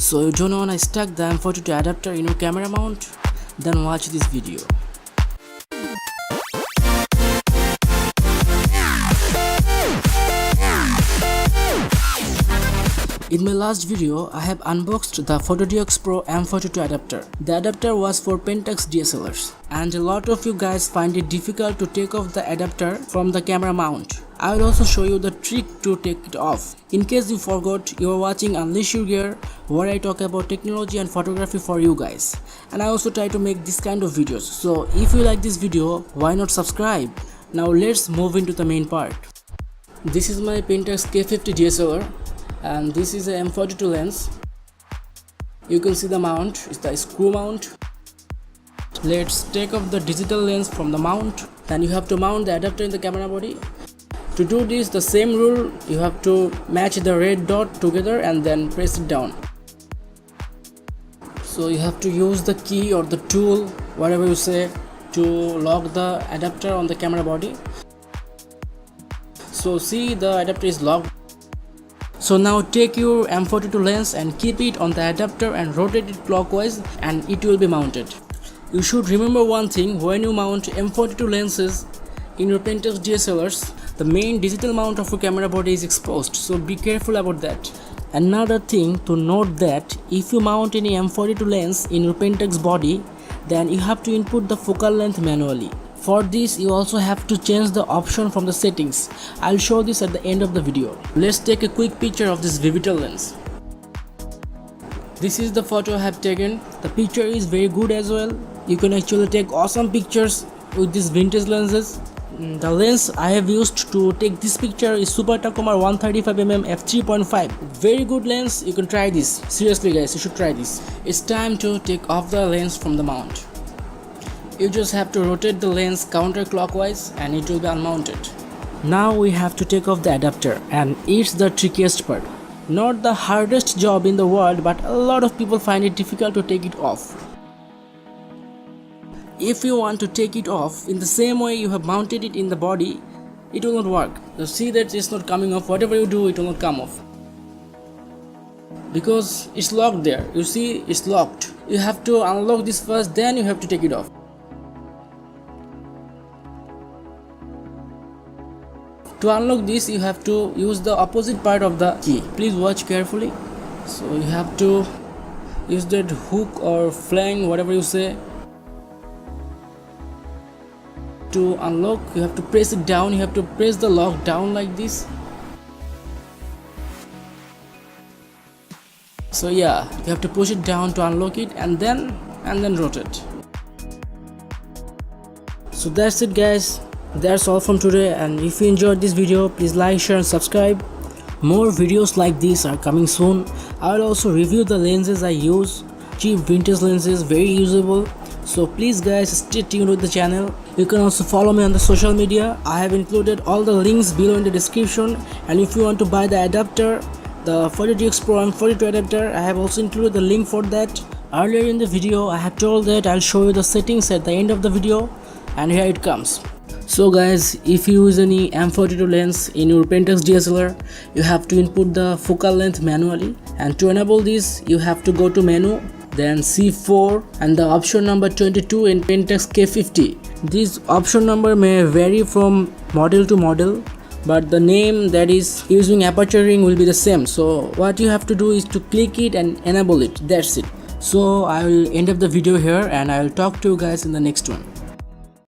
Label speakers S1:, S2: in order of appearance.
S1: So you don't wanna stuck the M42 adapter in your camera mount? Then watch this video. In my last video, I have unboxed the Photodiox Pro M42 adapter. The adapter was for Pentax DSLRs, and a lot of you guys find it difficult to take off the adapter from the camera mount. I will also show you the trick to take it off. In case you forgot, you are watching Unleash Your Gear, where I talk about technology and photography for you guys. And I also try to make this kind of videos. So if you like this video, why not subscribe? Now let's move into the main part. This is my Pentax K50 DSLR. And this is a M42 lens. You can see the mount, it's the screw mount. Let's take off the digital lens from the mount. Then you have to mount the adapter in the camera body. To do this, the same rule, you have to match the red dot together and then press it down. So you have to use the key or the tool, whatever you say, to lock the adapter on the camera body. So see, the adapter is locked. So now take your M42 lens and keep it on the adapter and rotate it clockwise and it will be mounted. You should remember one thing: when you mount M42 lenses in your Pentax DSLRs, the main digital mount of your camera body is exposed, so be careful about that. Another thing to note, that if you mount any M42 lens in your Pentax body, then you have to input the focal length manually. For this, you also have to change the option from the settings. I'll show this at the end of the video. Let's take a quick picture of this Vivitel lens. This is the photo I have taken. The picture is very good as well. You can actually take awesome pictures with these vintage lenses. The lens I have used to take this picture is Super Takumar 135mm f3.5. Very good lens. You can try this. Seriously guys, you should try this. It's time to take off the lens from the mount. You just have to rotate the lens counterclockwise and it will be unmounted. Now we have to take off the adapter, and it's the trickiest part. Not the hardest job in the world, but a lot of people find it difficult to take it off. If you want to take it off in the same way you have mounted it in the body, it will not work. You see that it's not coming off. Whatever you do, it will not come off, because it's locked there. You see, it's locked. You have to unlock this first, then you have to take it off. To unlock this, you have to use the opposite part of the key. Please watch carefully. So you have to use that hook or flange, whatever you say. To unlock, you have to press it down. You have to press the lock down like this. So yeah, you have to push it down to unlock it, and then rotate. So that's it guys. That's all from today, and if you enjoyed this video, please like, share and subscribe. More videos like this are coming soon. I will also review the lenses I use. Cheap vintage lenses, very usable. So please guys, stay tuned with the channel. You can also follow me on the social media. I have included all the links below in the description. And if you want to buy the adapter, the Photodiox Pro M42 adapter, I have also included the link for that. Earlier in the video, I have told that I'll show you the settings at the end of the video, and here it comes. So guys, if you use any M42 lens in your Pentax DSLR, you have to input the focal length manually, and to enable this, you have to go to menu, then C4 and the option number 22 in Pentax K50. This option number may vary from model to model, but the name that is using aperture ring will be the same. So what you have to do is to click it and enable it. That's it. So I will end up the video here, and I will talk to you guys in the next one.